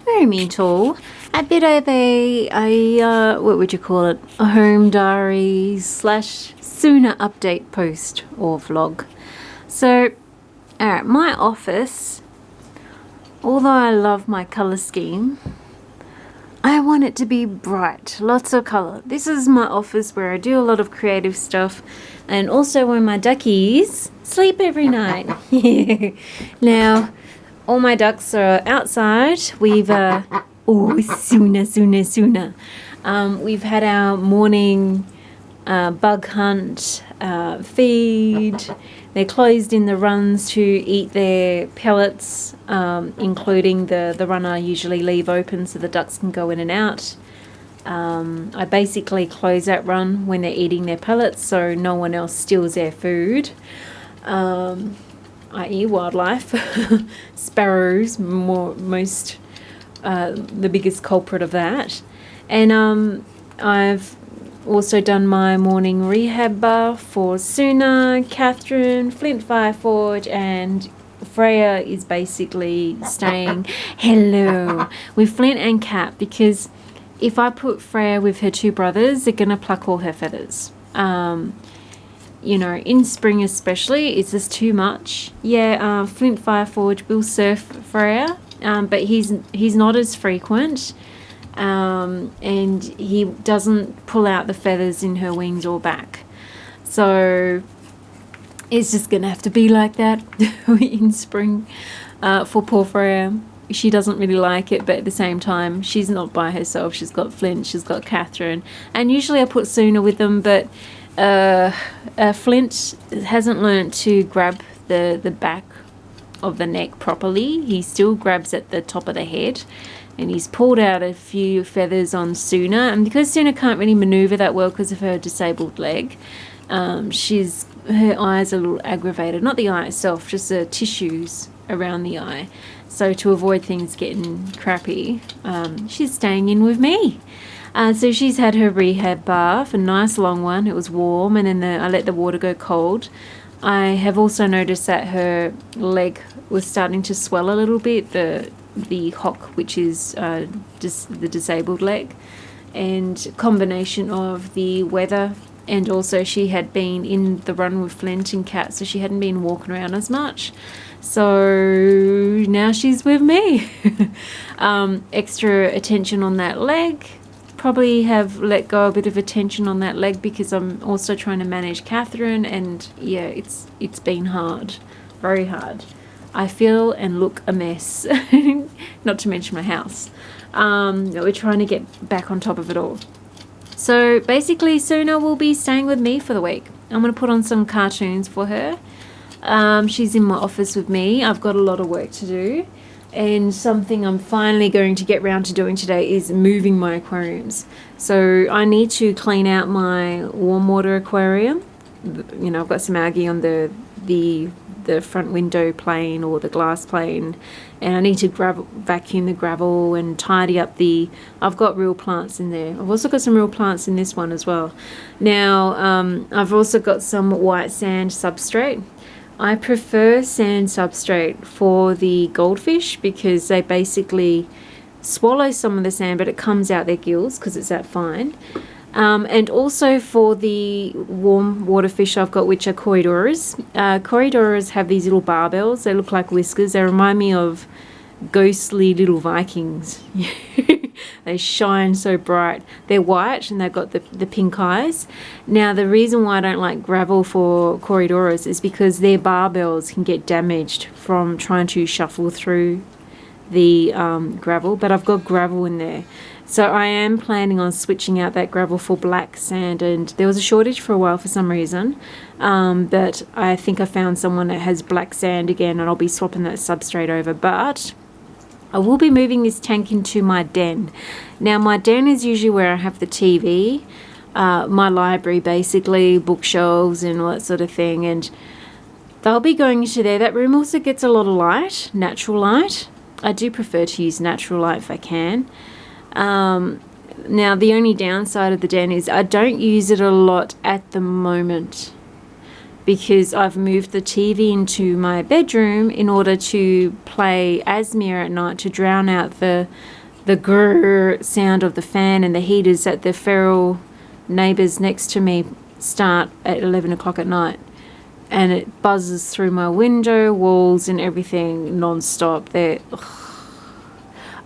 very me too. A bit of what would you call it? A home diary / sooner update post or vlog. So, alright, my office, although I love my colour scheme, I want it to be bright, lots of colour. This is my office where I do a lot of creative stuff, and also where my duckies sleep every night. Now, all my ducks are outside. We've sooner. We've had our morning bug hunt, feed. They're closed in the runs to eat their pellets, including the run I usually leave open so the ducks can go in and out. I basically close that run when they're eating their pellets so no one else steals their food, i.e. wildlife. Sparrows, the biggest culprit of that. And I've also done my morning rehab bath for Suna, Catherine, Flint Fire Forge, and Freya is basically staying with Flint and Cat, because if I put Freya with her two brothers, they're going to pluck all her feathers. You know, in spring especially, it's just too much. Yeah, Flint Fire Forge will surf Freya, but he's not as frequent. And he doesn't pull out the feathers in her wings or back. So it's just going to have to be like that in spring for poor Freya. She doesn't really like it, but at the same time, she's not by herself. She's got Flint, she's got Catherine. And usually I put Suna with them, but Flint hasn't learnt to grab the back of the neck properly. He still grabs at the top of the head. And he's pulled out a few feathers on Suna, and because Suna can't really maneuver that well because of her disabled leg, her eyes are a little aggravated. Not the eye itself, just the tissues around the eye. So to avoid things getting crappy, she's staying in with me. So she's had her rehab bath, a nice long one. It was warm, and then I let the water go cold. I have also noticed that her leg was starting to swell a little bit, the hock, which is the disabled leg, and combination of the weather, and also she had been in the run with Flint and Cat, so she hadn't been walking around as much. So now she's with me. Extra attention on that leg. Probably have let go a bit of attention on that leg because I'm also trying to manage Catherine, and yeah, it's been hard, very hard. I feel and look a mess, not to mention my house. We're trying to get back on top of it all. So basically, Suna will be staying with me for the week. I'm going to put on some cartoons for her. She's in my office with me. I've got a lot of work to do. And something I'm finally going to get round to doing today is moving my aquariums. So I need to clean out my warm water aquarium. You know, I've got some algae on the front window plane or the glass plane, and I need to vacuum the gravel and tidy up I've got real plants in there. I've also got some real plants in this one as well. Now I've also got some white sand substrate. I prefer sand substrate for the goldfish because they basically swallow some of the sand, but it comes out their gills because it's that fine. And also for the warm water fish I've got, which are corridoras. Corridoras have these little barbels. They look like whiskers. They remind me of ghostly little Vikings. They shine so bright. They're white and they've got the pink eyes. Now, the reason why I don't like gravel for corridoras is because their barbels can get damaged from trying to shuffle through the gravel, but I've got gravel in there. So I am planning on switching out that gravel for black sand, and there was a shortage for a while for some reason, but I think I found someone that has black sand again, and I'll be swapping that substrate over. But I will be moving this tank into my den. Now, my den is usually where I have the TV, my library basically, bookshelves and all that sort of thing, and they'll be going into there. That room also gets a lot of light, natural light. I do prefer to use natural light if I can. Now, the only downside of the den is I don't use it a lot at the moment. because I've moved the TV into my bedroom in order to play Asmere at night to drown out the grrr sound of the fan and the heaters that the feral neighbours next to me start at 11 o'clock at night. And it buzzes through my window, walls and everything non-stop.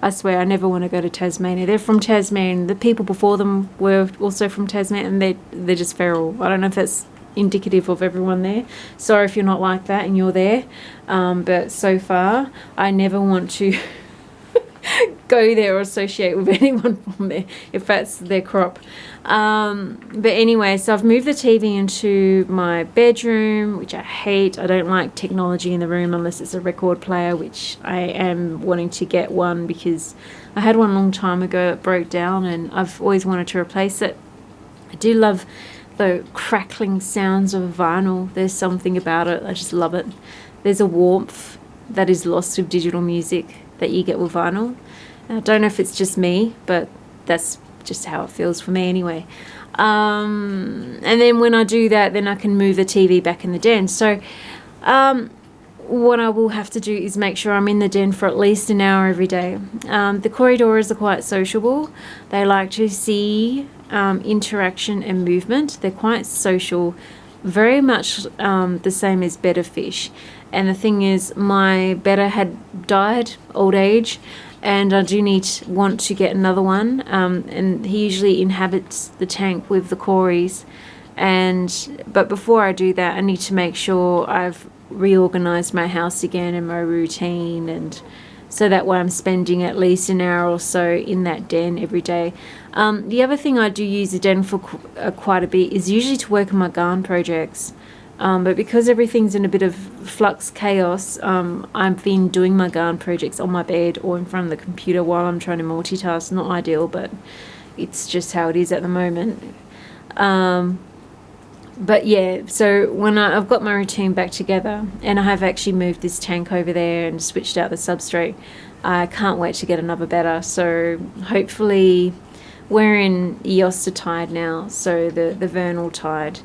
I swear I never want to go to Tasmania. They're from Tasmania. The people before them were also from Tasmania, and they're just feral. I don't know if that's indicative of everyone there. Sorry if you're not like that and you're there. But so far, I never want to go there or associate with anyone from there if that's their crop. But anyway, so I've moved the TV into my bedroom, which I hate. I don't like technology in the room unless it's a record player, which I am wanting to get one because I had one a long time ago that broke down and I've always wanted to replace it. I do love the crackling sounds of vinyl. There's something about it. I just love it. There's a warmth that is lost with digital music that you get with vinyl. I don't know if it's just me, but that's just how it feels for me anyway. And then when I do that, then I can move the TV back in the den. So what I will have to do is make sure I'm in the den for at least an hour every day. The corridors are quite sociable. They like to see interaction and movement. They're quite social, very much the same as betta fish. And the thing is, my betta had died, old age, and I do want to get another one. And he usually inhabits the tank with the cories. But before I do that, I need to make sure I've reorganized my house again and my routine, and so that way I'm spending at least an hour or so in that den every day. The other thing I do use the den for quite a bit is usually to work on my garden projects. But because everything's in a bit of flux chaos, I've been doing my garden projects on my bed or in front of the computer while I'm trying to multitask. Not ideal, but it's just how it is at the moment. But yeah, so when I've got my routine back together and I have actually moved this tank over there and switched out the substrate, I can't wait to get another betta. So hopefully we're in Eostre tide now, so the vernal tide.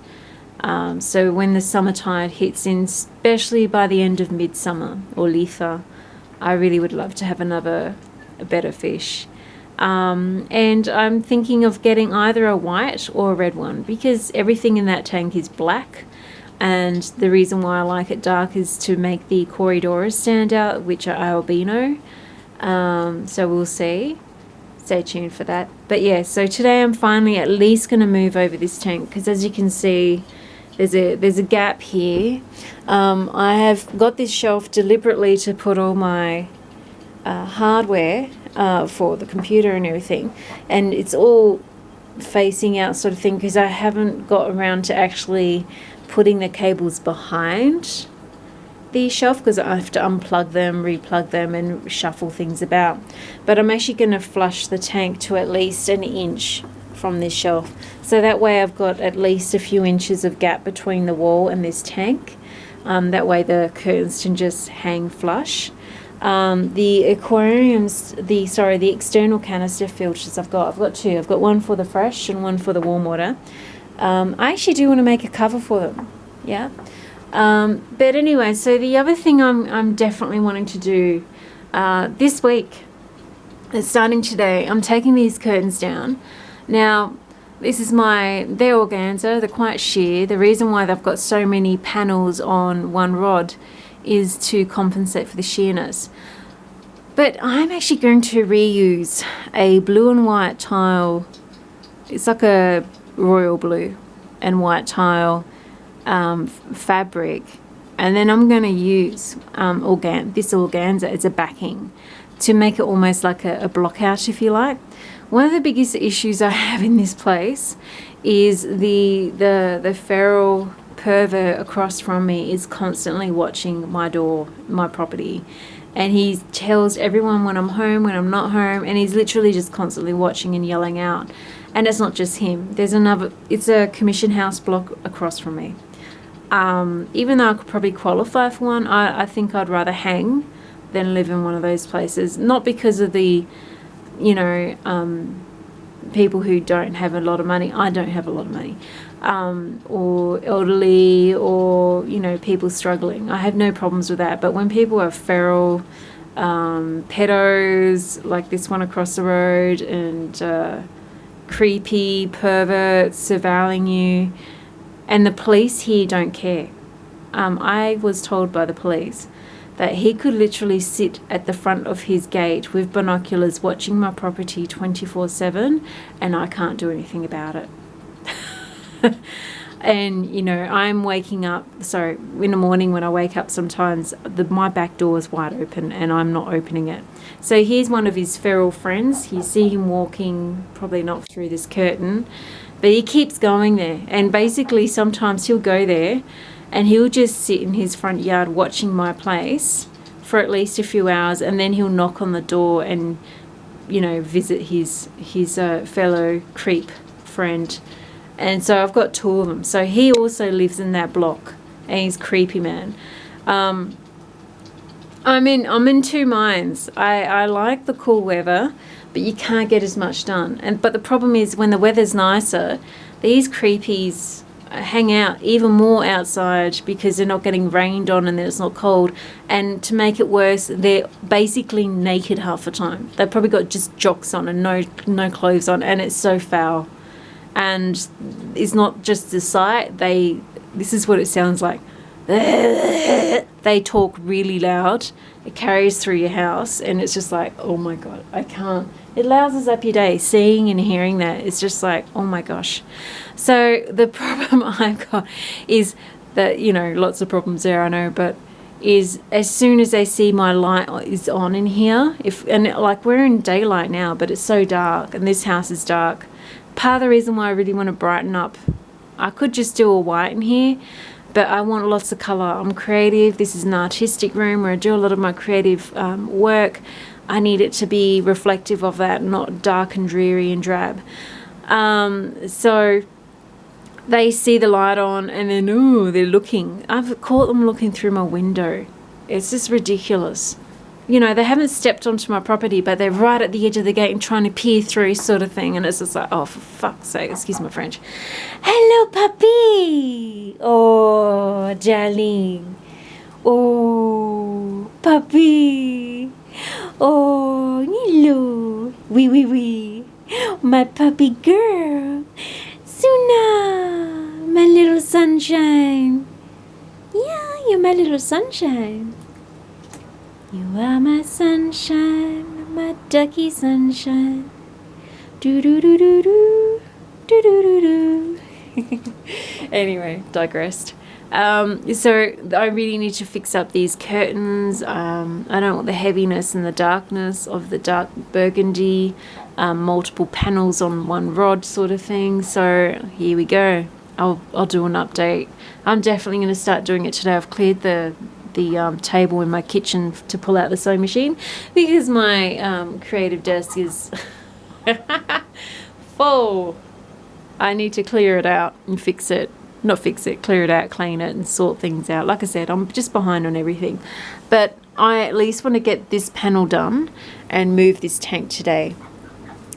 So when the summer tide hits in, especially by the end of midsummer or Letha, I really would love to have another betta fish. And I'm thinking of getting either a white or a red one because everything in that tank is black, and the reason why I like it dark is to make the corridors stand out, which are albino. So we'll see. Stay tuned for that. But yeah, so today I'm finally at least going to move over this tank because as you can see, there's a gap here. I have got this shelf deliberately to put all my hardware for the computer and everything, and it's all facing out sort of thing because I haven't got around to actually putting the cables behind the shelf because I have to unplug them, replug them and shuffle things about. But I'm actually going to flush the tank to at least an inch from this shelf, so that way I've got at least a few inches of gap between the wall and this tank. That way the curtains can just hang flush. The aquariums, the external canister filters I've got two. I've got one for the fresh and one for the warm water. I actually do want to make a cover for them. Yeah. But anyway, so the other thing I'm definitely wanting to do this week, starting today, I'm taking these curtains down. Now, this is they're organza, they're quite sheer. The reason why they've got so many panels on one rod is to compensate for the sheerness. But I'm actually going to reuse a blue and white tile. It's like a royal blue and white tile fabric, and then I'm going to use this organza as a backing to make it almost like a block out, if you like. One of the biggest issues I have in this place is the feral pervert across from me is constantly watching my door, my property, and he tells everyone when I'm home, when I'm not home, and he's literally just constantly watching and yelling out. And it's not just him. It's a commission house block across from me. Even though I could probably qualify for one, I think I'd rather hang than live in one of those places. Not because of the, people who don't have a lot of money. I don't have a lot of money. Or elderly, or, you know, people struggling. I have no problems with that. But when people are feral, pedos, like this one across the road, and creepy perverts surveilling you, and the police here don't care. I was told by the police that he could literally sit at the front of his gate with binoculars watching my property 24/7, and I can't do anything about it. And, you know, I'm waking up, so in the morning when I wake up sometimes, my back door is wide open and I'm not opening it. So here's one of his feral friends. You see him walking, probably not through this curtain, but he keeps going there. And basically sometimes he'll go there and he'll just sit in his front yard watching my place for at least a few hours, and then he'll knock on the door and, you know, visit his fellow creep friend. And so I've got two of them. So he also lives in that block, and he's creepy, man. I'm in two minds. I like the cool weather, but you can't get as much done. But the problem is when the weather's nicer, these creepies hang out even more outside because they're not getting rained on and then it's not cold. And to make it worse, they're basically naked half the time. They've probably got just jocks on and no clothes on, and it's so foul. And it's not just the sight. This is what it sounds like. They talk really loud. It carries through your house, and it's just like, oh my God, I can't. It louses up your day. Seeing and hearing that, it's just like, oh my gosh. So the problem I've got is that, you know, lots of problems there, I know, but is as soon as they see my light is on in here, like we're in daylight now, but it's so dark, and this house is dark. Part of the reason why I really want to brighten up, I could just do a white in here, but I want lots of colour. I'm creative. This is an artistic room where I do a lot of my creative work. I need it to be reflective of that, not dark and dreary and drab. So they see the light on and then, they're looking. I've caught them looking through my window. It's just ridiculous. You know, they haven't stepped onto my property, but they're right at the edge of the gate and trying to peer through, sort of thing. And it's just like, oh, for fuck's sake, excuse my French. Hello, puppy. Oh, darling. Oh, puppy. Oh, hello. Wee. My puppy girl. Suna, my little sunshine. Yeah, you're my little sunshine. You are my sunshine, my ducky sunshine. Do do do do do do do do do. Anyway, digressed. So I really need to fix up these curtains. I don't want the heaviness and the darkness of the dark burgundy, multiple panels on one rod sort of thing. So here we go. I'll do an update. I'm definitely going to start doing it today. I've cleared the table in my kitchen to pull out the sewing machine because my creative desk is full. I need to clear it out and clear it out, clean it and sort things out. Like I said, I'm just behind on everything, but I at least want to get this panel done and move this tank today.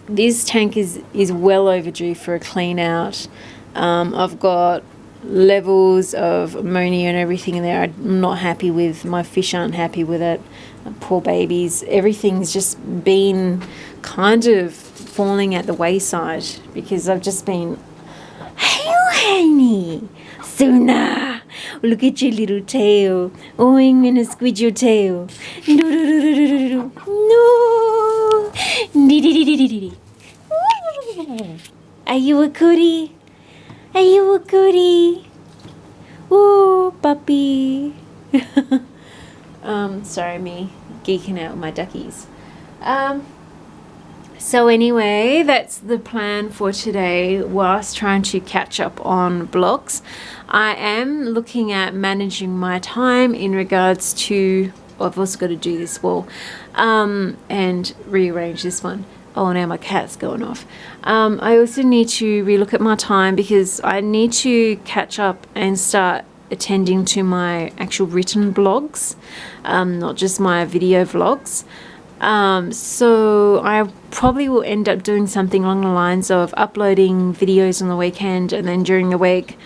This tank is well overdue for a clean out. I've got levels of ammonia and everything in there I'm not happy with. My fish aren't happy with it. Poor babies. Everything's just been kind of falling at the wayside because I've just been, hey honey, Suna, look at your little tail. Oh, I'm gonna squeeze your tail. No. Are you a goodie? Are you a goodie? Oh, puppy. Sorry, me geeking out with my duckies. So anyway, that's the plan for today whilst trying to catch up on blogs. I am looking at managing my time in regards to, I've also got to do this wall and rearrange this one. Oh, now my cat's going off. I also need to relook at my time because I need to catch up and start attending to my actual written blogs, not just my video vlogs. So I probably will end up doing something along the lines of uploading videos on the weekend, and then during the week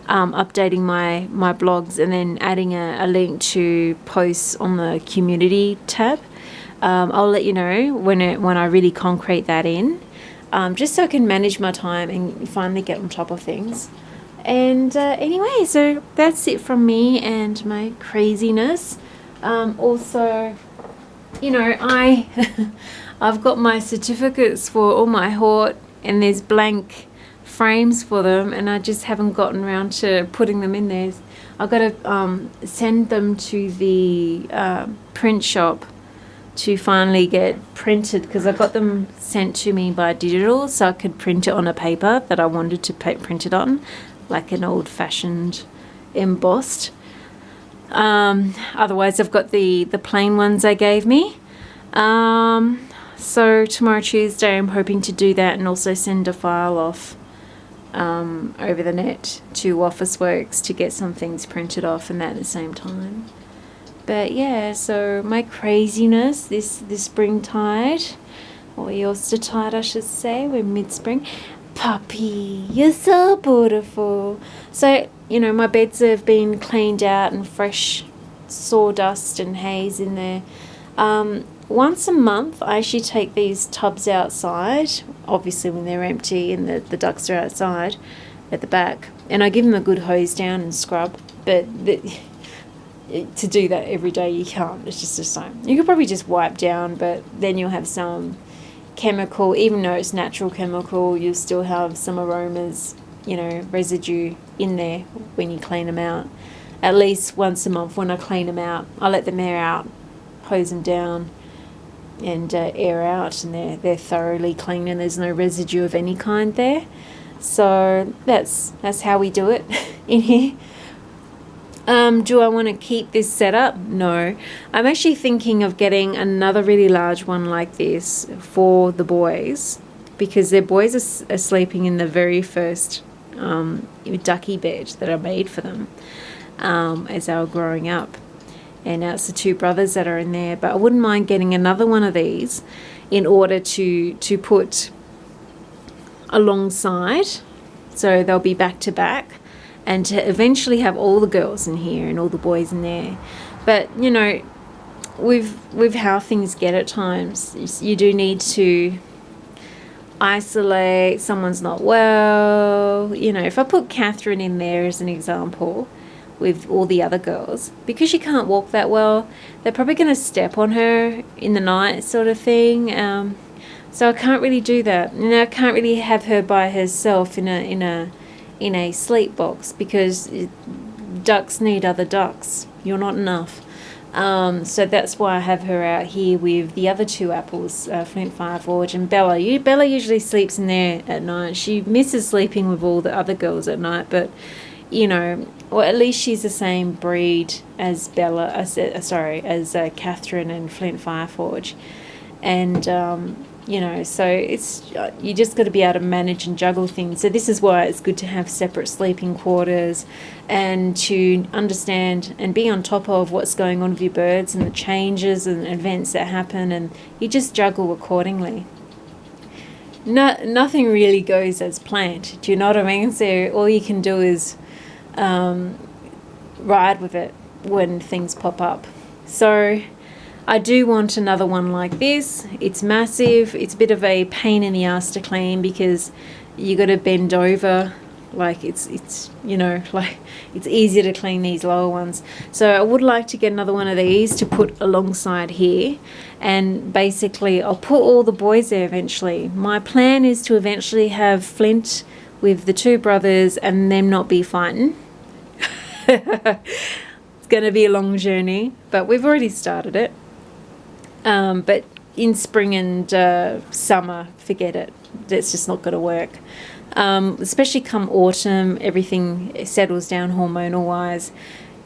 updating my blogs, and then adding a link to posts on the community tab. I'll let you know when I really concrete that in, just so I can manage my time and finally get on top of things. And anyway, so that's it from me and my craziness. Also, you know, I've got my certificates for all my hort, and there's blank frames for them, and I just haven't gotten around to putting them in there. I've got to send them to the print shop to finally get printed, because I got them sent to me by digital so I could print it on a paper that I wanted to print it on, like an old-fashioned embossed. Otherwise I've got the plain ones they gave me. So tomorrow Tuesday I'm hoping to do that, and also send a file off over the net to Office Works to get some things printed off, and that at the same time. But yeah, so my craziness this springtide, or Eostertide I should say, we're mid-spring. Puppy, you're so beautiful. So, you know, my beds have been cleaned out and fresh sawdust and haze in there. Once a month I actually take these tubs outside, obviously when they're empty and the ducks are outside at the back, and I give them a good hose down and scrub. But to do that every day you can't, it's just the same. You could probably just wipe down, but then you'll have some chemical, even though it's natural chemical, you'll still have some aromas, you know, residue in there when you clean them out. At least once a month when I clean them out, I let them air out, hose them down, and air out, and they're thoroughly clean and there's no residue of any kind there. So that's how we do it in here. Do I want to keep this setup? No. I'm actually thinking of getting another really large one like this for the boys, because their boys are sleeping in the very first ducky bed that I made for them as they were growing up. And now it's the two brothers that are in there. But I wouldn't mind getting another one of these in order to put alongside, so they'll be back to back, and to eventually have all the girls in here and all the boys in there. But, you know, with how things get at times, you do need to isolate. Someone's not well. You know, if I put Catherine in there as an example with all the other girls, because she can't walk that well, they're probably going to step on her in the night sort of thing. So I can't really do that. You know, I can't really have her by herself in a sleep box, because ducks need other ducks. You're not enough. So that's why I have her out here with the other two apples, Flint Fire Forge and Bella. Bella usually sleeps in there at night. She misses sleeping with all the other girls at night, but, you know, or at least she's the same breed as as Catherine and Flint Fire Forge. And you know, so it's you just got to be able to manage and juggle things. So this is why it's good to have separate sleeping quarters, and to understand and be on top of what's going on with your birds and the changes and events that happen, and you just juggle accordingly. Nothing really goes as planned. Do you know what I mean? So all you can do is ride with it when things pop up. So I do want another one like this. It's massive. It's a bit of a pain in the ass to clean, because you got to bend over. Like it's you know, like it's easier to clean these lower ones. So I would like to get another one of these to put alongside here, and basically I'll put all the boys there eventually. My plan is to eventually have Flint with the two brothers and them not be fighting. It's going to be a long journey, but we've already started it. But in spring and summer, forget it. It's just not going to work. Especially come autumn, everything settles down hormonal wise.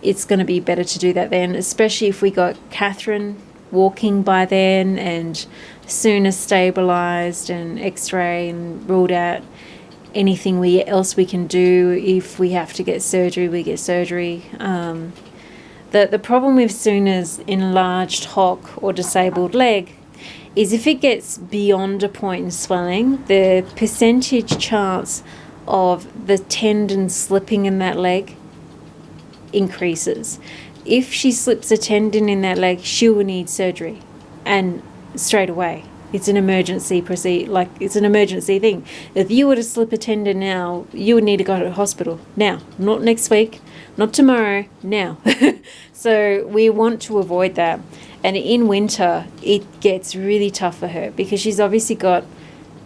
It's going to be better to do that then, especially if we got Catherine walking by then, and sooner stabilized and x-ray and ruled out anything else we can do. If we have to get surgery, we get surgery. The problem with Suna's enlarged hock or disabled leg is if it gets beyond a point in swelling, the percentage chance of the tendon slipping in that leg increases. If she slips a tendon in that leg, she will need surgery, and straight away. It's an emergency it's an emergency thing. If you were to slip a tendon now, you would need to go to the hospital now, not next week, not tomorrow, now. So we want to avoid that. And in winter, it gets really tough for her because she's obviously got,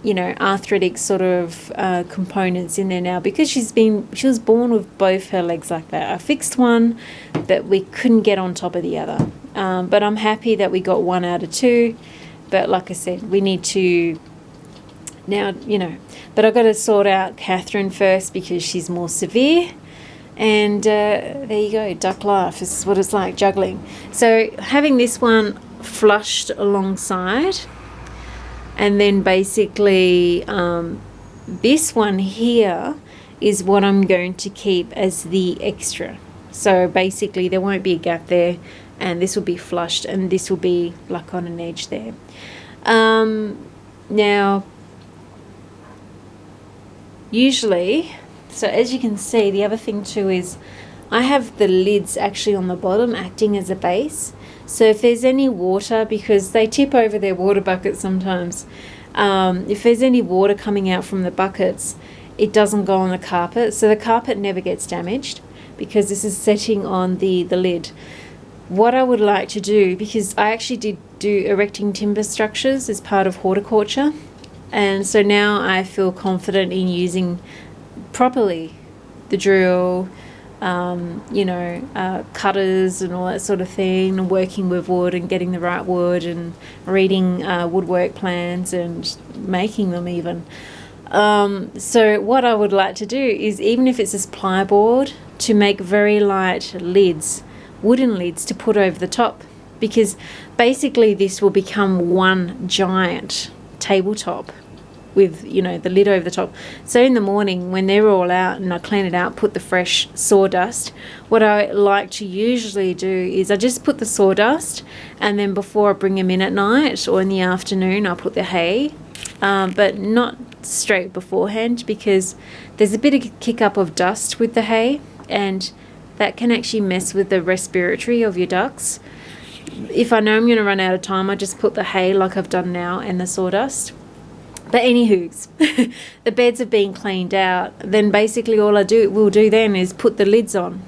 arthritic sort of components in there now, because she was born with both her legs like that. I fixed one, but we couldn't get on top of the other. But I'm happy that we got 1 out of 2. But like I said, we need to now, but I've got to sort out Catherine first because she's more severe. And there you go, duck life. This is what it's like, juggling. So having this one flushed alongside, and then basically this one here is what I'm going to keep as the extra. So basically there won't be a gap there, and this will be flushed, and this will be like on an edge there. Now, usually, so as you can see, the other thing too is I have the lids actually on the bottom acting as a base. So if there's any water, because they tip over their water buckets sometimes, if there's any water coming out from the buckets, it doesn't go on the carpet. So the carpet never gets damaged because this is setting on the lid. What I would like to do, because I actually did do erecting timber structures as part of horticulture, and so now I feel confident in using properly the drill, cutters and all that sort of thing, and working with wood and getting the right wood and reading woodwork plans and making them even. So what I would like to do is, even if it's this plyboard, to make very light lids, wooden lids to put over the top, because basically this will become one giant tabletop with the lid over the top. So in the morning when they're all out and I clean it out, put the fresh sawdust, what I like to usually do is I just put the sawdust, and then before I bring them in at night or in the afternoon I put the hay, but not straight beforehand, because there's a bit of kick up of dust with the hay, and that can actually mess with the respiratory of your ducks. If I know I'm going to run out of time, I just put the hay like I've done now and the sawdust. But anywho's, the beds have been cleaned out. Then basically all we'll do then is put the lids on.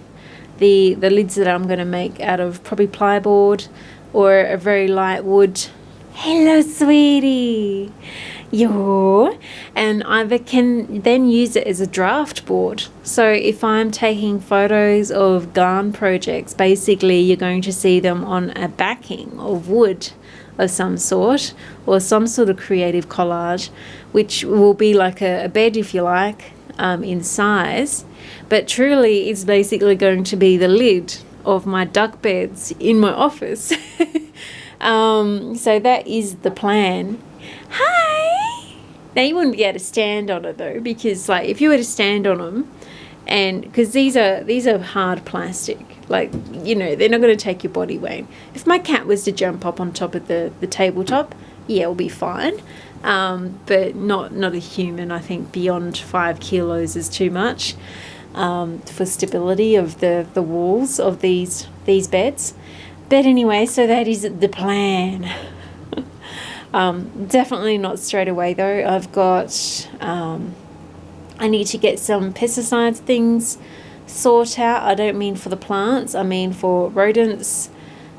The lids that I'm going to make out of probably plyboard or a very light wood. Hello, sweetie. And I can then use it as a draft board. So if I'm taking photos of garden projects, basically you're going to see them on a backing of wood of some sort, or some sort of creative collage, which will be like a bed, if you like, in size, but truly it's basically going to be the lid of my duck beds in my office. So that is the plan. Hi! Now you wouldn't be able to stand on it though, because like if you were to stand on them, and because these are hard plastic, like they're not going to take your body weight. If my cat was to jump up on top of the tabletop, yeah, it'll be fine, but not a human. I think beyond 5 kilos is too much for stability of the walls of these beds. But anyway, so that is the plan. Definitely not straight away though. I've got I need to get some pesticides things sort out. I don't mean for the plants, I mean for rodents,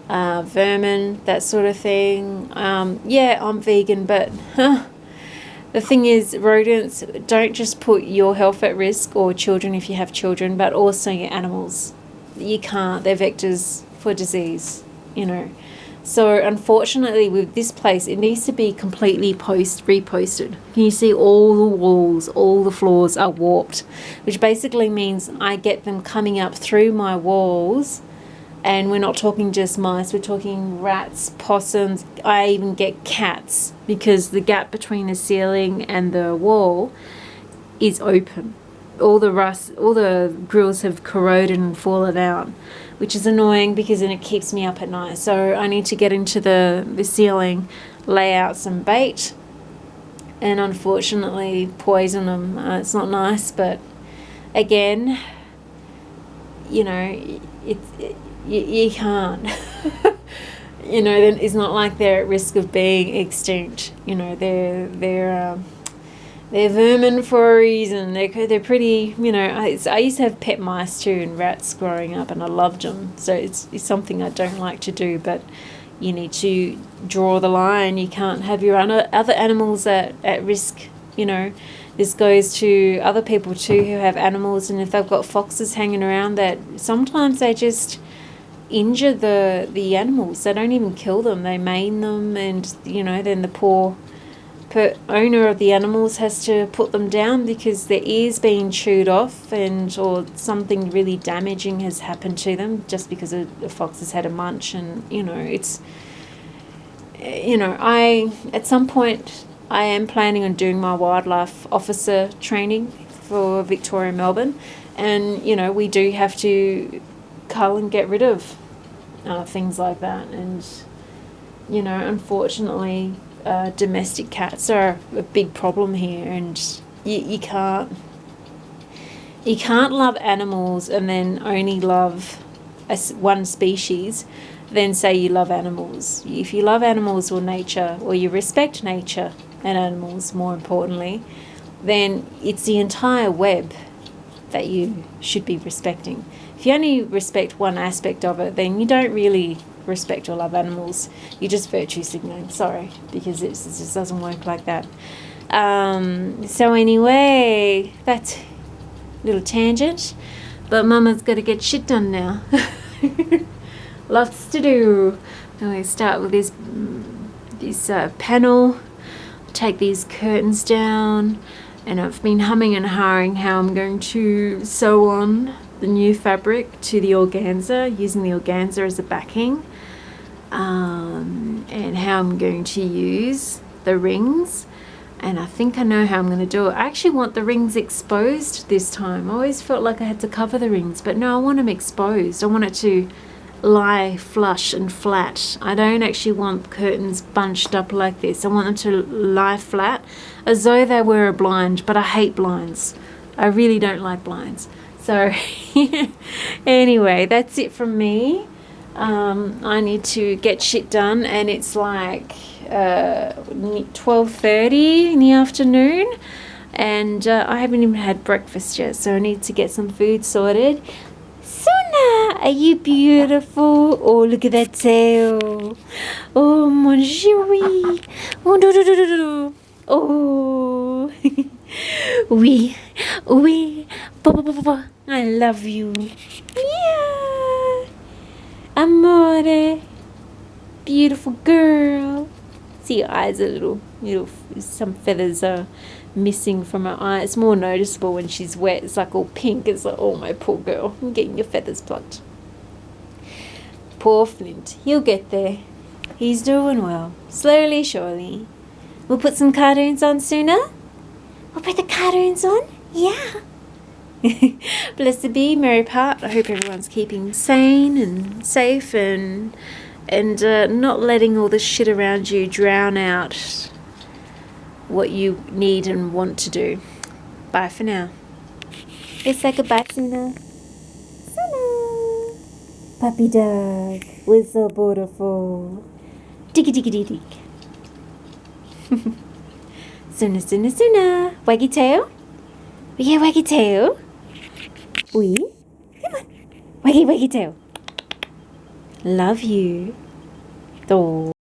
vermin, that sort of thing. Yeah, I'm vegan, but the thing is, rodents don't just put your health at risk, or children if you have children, but also your animals. You can't, they're vectors for disease, So unfortunately with this place, it needs to be completely reposted. Can you see all the walls, all the floors are warped, which basically means I get them coming up through my walls, and we're not talking just mice, we're talking rats, possums, I even get cats, because the gap between the ceiling and the wall is open. All the grills have corroded and fallen out, which is annoying because then it keeps me up at night. So I need to get into the ceiling. lay out some bait and unfortunately poison them. It's not nice, but again, you know, you can't. You know, it's not like they're at risk of being extinct. You know, they're vermin for a reason. They're pretty, you know, I used to have pet mice too and rats growing up, and I loved them. So it's something I don't like to do, but you need to draw the line. You can't have your other animals at risk, you know. This goes to other people too who have animals, and if they've got foxes hanging around, that sometimes they just injure the animals. They don't even kill them. They maim them, and, you know, then the poor owner of the animals has to put them down because their ears being chewed off, or something really damaging has happened to them just because a fox has had a munch. And, you know, it's, you know, at some point I am planning on doing my wildlife officer training for Victoria and Melbourne, and, you know, we do have to cull and get rid of things like that. And, you know, unfortunately, domestic cats are a big problem here, and you can't love animals and then only love one species, then say you love animals. If you love animals or nature, or you respect nature and animals, more importantly, then it's the entire web that you should be respecting. If you only respect one aspect of it, then you don't really respect or love animals. You just virtue signal. Sorry, because it just doesn't work like that. So anyway, that's a little tangent, but Mama's got to get shit done now. Lots to do. I'm going to start with this panel, take these curtains down, and I've been humming and hawing how I'm going to sew on the new fabric to the organza, using the organza as a backing, and how I'm going to use the rings. And I think I know how I'm going to do it. I actually want the rings exposed this time. I always felt like I had to cover the rings, but no, I want them exposed. I want it to lie flush and flat. I don't actually want curtains bunched up like this. I want them to lie flat as though they were a blind, but I hate blinds. I really don't like blinds. So anyway, that's it from me. I need to get shit done, and it's like 12:30 in the afternoon, and I haven't even had breakfast yet, so I need to get some food sorted. Suna, are you beautiful? Oh, look at that tail. Oh, mon chéri. Oh, do, do, do, do, do. Oh. Oui, oui. I love you. Yeah. Amore. Beautiful girl. See, your eyes are little, some feathers are missing from her eye. It's more noticeable when she's wet. It's like all pink. It's like, oh, my poor girl, I'm getting your feathers plucked. Poor Flint. He'll get there. He's doing well. Slowly, surely. We'll put some cartoons on sooner. We'll put the cartoons on? Yeah. Blessed be, merry part. I hope everyone's keeping sane and safe, and not letting all the shit around you drown out what you need and want to do. Bye for now. Let's say goodbye, Suna. Suna. Puppy dog. We're so beautiful. Diggy diggy diggy dig. Suna, Suna, Suna. Waggy tail. Yeah, waggy tail. Oui. Come on. Waggy, waggy tail. Love you. Oh.